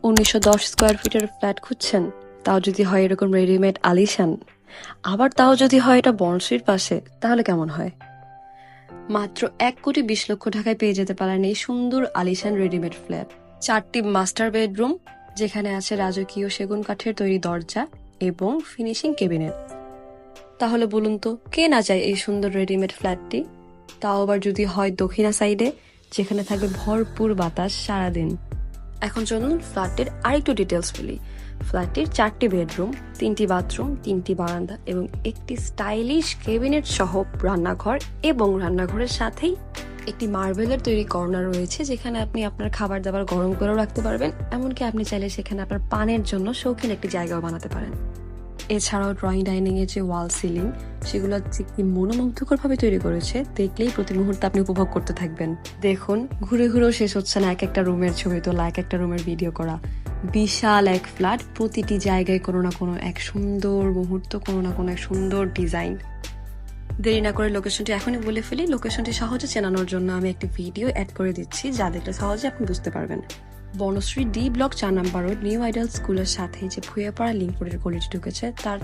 1910 square ফিটের flat খুঁজছেন, তাও যদি হয় এরকম রেডিমেড আলিশান, আবার তাও যদি হয় এটা বনশ্রীর পাশে, তাহলে কেমন হয়? মাত্র 1,20,00,000 টাকায় পেয়ে যেতে পারেন এই সুন্দর আলিশান রেডিমেড ফ্ল্যাট। 4টি মাস্টার বেডরুম, যেখানে আছে রাজকীয় সেগুন কাঠের তৈরি দরজা এবং ফিনিশিং ক্যাবিনেট। তাহলে বলুন তো, কে না চায় এই সুন্দর রেডিমেড ফ্ল্যাটটি? তাও আবার যদি হয় দক্ষিণা সাইডে, যেখানে থাকবে ভরপুর বাতাস সারাদিন। এখন চলুন ফ্ল্যাটের আরেকটু ডিটেলস বলি। ফ্ল্যাটটির 4টি বেডরুম, 3টি বাথরুম, 3টি বারান্দা এবং একটি স্টাইলিশ ক্যাবিনেট সহ রান্নাঘর, এবং রান্নাঘরের সাথেই একটি মার্বেলের তৈরি কর্নার রয়েছে, যেখানে আপনি আপনার খাবার দাবার গরম করেও রাখতে পারবেন। এমনকি আপনি চাইলে সেখানে আপনার পানের জন্য শৌখিন একটি জায়গাও বানাতে পারেন। এছাড়াও ড্রয়িং ডাইনিং এর যে ওয়াল সিলিং, সেগুলো কি মনোমুগ্ধকর ভাবে তৈরি করেছে, দেখলেই প্রতি মুহূর্তে আপনি উপভোগ করতে থাকবেন। দেখুন, ঘুরে ঘুরেও শেষ হচ্ছে না এক একটা রুমের ছবি তোলা, এক একটা রুমের ভিডিও করা। বিশাল এক ফ্ল্যাট, প্রতিটি জায়গায় কোনো না কোনো এক সুন্দর মুহূর্ত, কোনো না কোনো এক সুন্দর ডিজাইন। দেরি না করে লোকেশনটি এখনই বলে ফেলি। লোকেশনটি সহজে চেনানোর জন্য আমি একটি ভিডিও অ্যাড করে দিচ্ছি, যা দেখলে সহজে আপনি বুঝতে পারবেন। বনশ্রী ডি ব্লক 4 নম্বর রোড, নিউ আইডাল স্কুলের সাথে যে ভুয়াপাড়া লিঙ্ক রোডের গলিটি ঢুকেছে, তার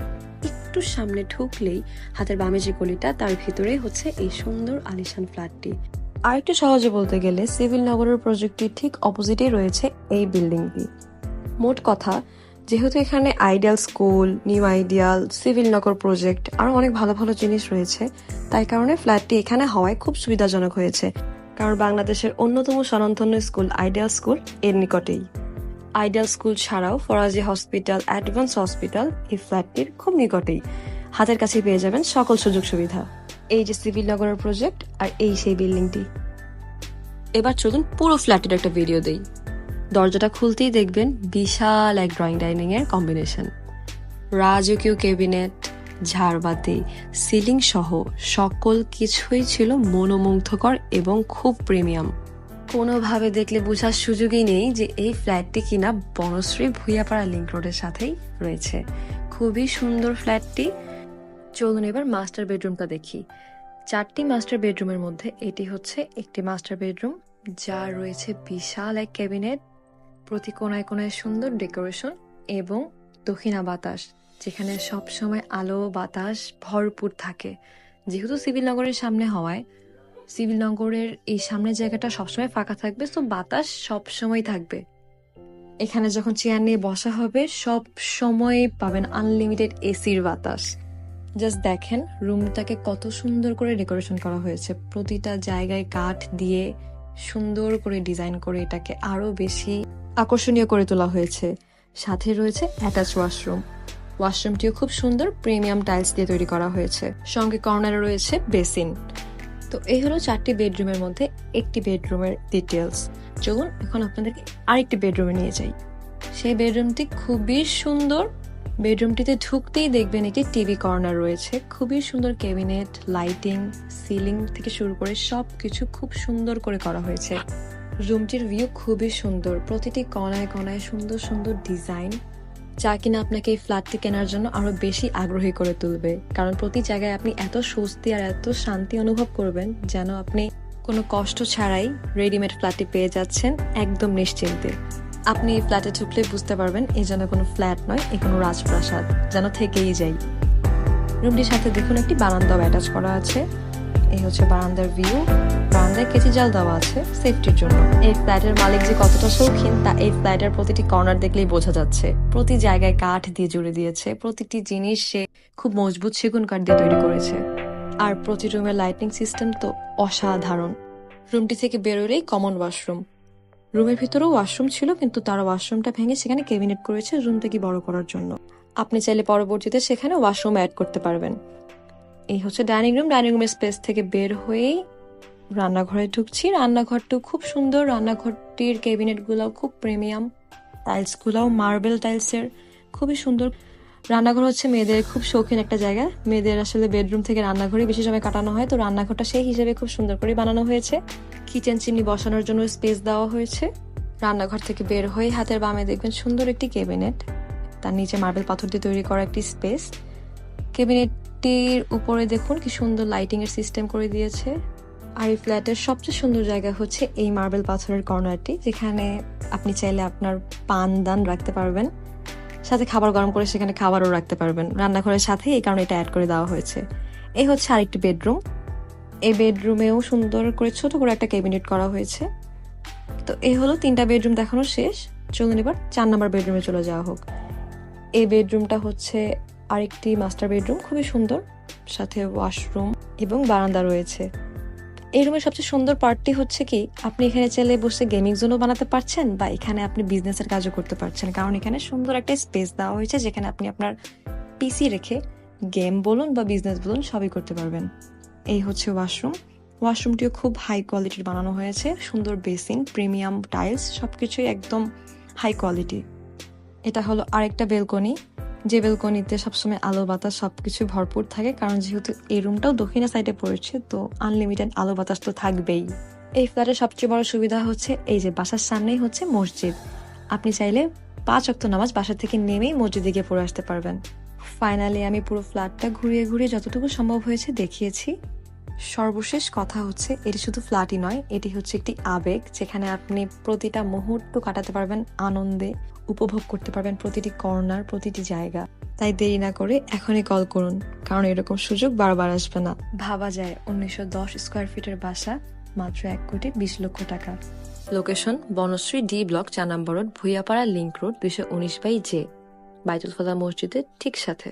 একটু সামনে ঢুকলেই হাতের বামে যে গলিটা, তার ভিতরেই হচ্ছে এই সুন্দর আলিশান ফ্ল্যাটটি। আর একটু সহজে বলতে গেলে সিভিল নগরের প্রজেক্টটির ঠিক অপোজিটেই রয়েছে এই বিল্ডিংটি। মোট কথা, যেহেতু এখানে ideal school, new ideal, civil নগর প্রজেক্ট আরো অনেক ভালো ভালো জিনিস রয়েছে, তাই কারণে ফ্ল্যাটটি এখানে হওয়ায় খুব সুবিধাজনক হয়েছে। কারণ বাংলাদেশের অন্যতম স্বনামধন্য স্কুল আইডিয়াল স্কুল এর নিকটেই। আইডিয়াল স্কুল ছাড়াও ফরাজি হসপিটাল, অ্যাডভান্স হসপিটাল এই ফ্ল্যাটটির খুব নিকটেই। হাতের কাছে পেয়ে যাবেন সকল সুযোগ সুবিধা। এই যে সিভিল নগরের প্রজেক্ট, আর এই সেই বিল্ডিংটি। এবার চলুন পুরো ফ্ল্যাটের একটা ভিডিও দেই। দরজাটা খুলতেই দেখবেন বিশাল এক ড্রয়িং ডাইনিং এর কম্বিনেশন, রাজকীয় ক্যাবিনেট, ঝাড়বাতি, সিলিং সহ সকল কিছুই ছিল মনোমুগ্ধকর এবং খুব প্রিমিয়াম। কোনোভাবে দেখলে বোঝার সুযোগই নেই যে এই ফ্ল্যাটটি কিনা বনশ্রী ভুইয়াপাড়া লিঙ্ক রোডের সাথেই রয়েছে। খুবই সুন্দর ফ্ল্যাটটি। চলুন এবার মাস্টার বেডরুমটা দেখি। 4টি মাস্টার বেডরুমের মধ্যে এটি হচ্ছে একটি মাস্টার বেডরুম, যা রয়েছে বিশাল এক ক্যাবিনেট, প্রতি কোনায় কোনায় সুন্দর ডেকোরেশন এবং দক্ষিণা বাতাস, যেখানে সব সময় আলো বাতাস ভরপুর থাকে। যেহেতু সিভিল নগরের সামনে হওয়ায়, সিভিল নগরের এই সামনের জায়গাটা সবসময় ফাঁকা থাকবে, তো বাতাস সব সময় থাকবে। এখানে যখন চেয়ার নিয়ে বসা হবে, সব সময় পাবেন আনলিমিটেড এসির বাতাস। জাস্ট দেখেন রুমটাকে কত সুন্দর করে ডেকোরেশন করা হয়েছে। প্রতিটা জায়গায় কাঠ দিয়ে সুন্দর করে ডিজাইন করে এটাকে আরো বেশি আকর্ষণীয় করে তোলা হয়েছে। সাথে রয়েছে অ্যাটাচ ওয়াশরুম। ওয়াশরুমটিও খুব সুন্দর প্রিমিয়াম টাইলস দিয়ে তৈরি করা হয়েছে। সঙ্গে কর্নারে রয়েছে বেসিন। তো এই হলো 4টি বেডরুমের মধ্যে একটি বেডরুমের ডিটেলস। চলুন এখন আপনাদেরকে আরেকটি বেডরুমে নিয়ে যাই। সেই বেডরুমটি খুবই সুন্দর। বেডরুমটিতে ঢুকতেই দেখবেন একটি টিভি কর্নার রয়েছে। খুবই সুন্দর ক্যাবিনেট, লাইটিং, সিলিং থেকে শুরু করে সবকিছু খুব সুন্দর করে করা হয়েছে। রুমটির ভিউ খুবই সুন্দর, প্রতিটি কোণায় কোণায় সুন্দর সুন্দর ডিজাইন, যা কিনা আপনাকে এই ফ্ল্যাটটি কেনার জন্য আরো বেশি আগ্রহী করে তুলবে। কারণ প্রতি জায়গায় আপনি এত স্বস্তি আর এত শান্তি অনুভব করবেন, যেন আপনি কোনো কষ্ট ছাড়াই রেডিমেড ফ্ল্যাটটি পেয়ে যাচ্ছেন একদম নিশ্চিন্তে। আপনি এই ফ্ল্যাটে ঢুকলে বুঝতে পারবেন এই যেন কোনো ফ্ল্যাট নয়, এই কোনো রাজপ্রাসাদ, যেন থেকেই যাই। রুমটির সাথে দেখুন একটি বারান্দাও অ্যাটাচ করা আছে। এই হচ্ছে বারান্দার ভিউ। বারান্দায় কেচি জাল দেওয়া আছে সেফটির জন্য। এই ফ্ল্যাটের মালিক যে কতটা শৌখিন, তা এই ফ্ল্যাটের প্রতিটি কর্নার দেখলেই বোঝা যাচ্ছে। প্রতি জায়গায় কাঠ দিয়ে জুড়ে দিয়েছে, প্রতিটি জিনিস সে খুব মজবুত সেগুন কাঠ দিয়ে তৈরি করেছে। আর প্রতি রুমের লাইটিং সিস্টেম তো অসাধারণ। রুমটি থেকে বেরোলেই কমন ওয়াশরুম। রুমের ভিতরেও ওয়াশরুম ছিল, কিন্তু তারা ওয়াশরুমটা ভেঙে সেখানে ক্যাবিনেট করেছে রুমটাকে বড় করার জন্য। আপনি চাইলে পরবর্তীতে সেখানে ওয়াশরুম অ্যাড করতে পারবেন। এই হচ্ছে ডাইনিং রুম। ডাইনিং রুমের স্পেস থেকে বের হয়েই রান্নাঘরে ঢুকছি। রান্নাঘরটাও খুব সুন্দর। রান্নাঘরটির ক্যাবিনেট গুলাও খুব প্রিমিয়াম, টাইলস গুলাও মার্বেল টাইলসের, খুবই সুন্দর। রান্নাঘর হচ্ছে মেয়েদের খুব শৌখিন একটা জায়গা। মেয়েদের আসলে বেডরুম থেকে রান্নাঘরে বেশি সময় কাটানো হয়, তো রান্নাঘরটা সেই হিসেবে খুব সুন্দর করে বানানো হয়েছে। কিচেন চিমনি বসানোর জন্য স্পেস দেওয়া হয়েছে। রান্নাঘর থেকে বের হয়ে হাতের বামে দেখবেন সুন্দর একটি ক্যাবিনেট, তার নিচে মার্বেল পাথর দিয়ে তৈরি করা একটি স্পেস। ক্যাবিনেটটির উপরে দেখুন কি সুন্দর লাইটিং এর সিস্টেম করে দিয়েছে। আর এই ফ্ল্যাটের সবচেয়ে সুন্দর জায়গা হচ্ছে এই মার্বেল পাথরের কর্নারটি, যেখানে আপনি চাইলে আপনার পানদান রাখতে পারবেন, সাথে খাবার গরম করে সেখানে খাবারও রাখতে পারবেন রান্নাঘরের সাথে, এই কারণে এটা অ্যাড করে দেওয়া হয়েছে। এই হচ্ছে আরেকটি বেডরুম। এই বেডরুমেও সুন্দর করে ছোট করে একটা ক্যাবিনেট করা হয়েছে। তো এই হলো 3টা বেডরুম দেখানো শেষ। চলুন এবার 4 নম্বর বেডরুমে চলে যাওয়া হোক। এই বেডরুমটা হচ্ছে আরেকটি মাস্টার বেডরুম, খুবই সুন্দর, সাথে ওয়াশরুম এবং বারান্দা রয়েছে। এই রুমের সবচেয়ে সুন্দর পার্টটি হচ্ছে কি, আপনি এখানে চাইলে বসে গেমিং জোনও বানাতে পারছেন, বা এখানে আপনি বিজনেসের কাজও করতে পারছেন, কারণ এখানে সুন্দর একটা স্পেস দেওয়া হয়েছে যেখানে আপনি আপনার পিসি রেখে গেম বলুন বা বিজনেস বলুন সবই করতে পারবেন। এই হচ্ছে ওয়াশরুম। ওয়াশরুমটিও খুব হাই কোয়ালিটির বানানো হয়েছে, সুন্দর বেসিন, প্রিমিয়াম টাইলস, সবকিছুই একদম হাই কোয়ালিটি। এটা হলো আরেকটা বেলকনি, যে বেলকনিতে সবসময় আলো বাতাস সবকিছু ভরপুর থাকে, কারণ যেহেতু এই রুমটাও দক্ষিণা সাইডে পড়েছে, তো আনলিমিটেড আলো বাতাস তো থাকবেই। এই ফ্ল্যাটের সবচেয়ে বড় সুবিধা হচ্ছে এই যে বাসার সামনেই হচ্ছে মসজিদ, আপনি চাইলে 5 ওয়াক্ত নামাজ বাসা থেকে নেমেই মসজিদে গিয়ে পড়ে আসতে পারবেন। ফাইনালি আমি পুরো ফ্ল্যাটটা ঘুরিয়ে ঘুরিয়ে যতটুকু সম্ভব হয়েছে দেখিয়েছি। সর্বশেষ কথা হচ্ছে, এটি শুধু ফ্ল্যাটই নয়, এটি হচ্ছে একটি আবেগ, যেখানে আপনি প্রতিটা মুহূর্ত কাটাতে পারবেন আনন্দে, উপভোগ করতে পারবেন প্রতিটি কর্নার, প্রতিটি জায়গা। তাই দেরি না করে এখনই কল করুন, কারণ এরকম সুযোগ বারবার আসবে না। ভাবা যায় 1910 স্কোয়ার ফিটের বাসা মাত্র 1,20,00,000 টাকা। লোকেশন বনশ্রী ডি ব্লক 4 নম্বর road, Bhuiyapara link road, 219/J, বাইতুল ফালাহ মসজিদের ঠিক সাথে।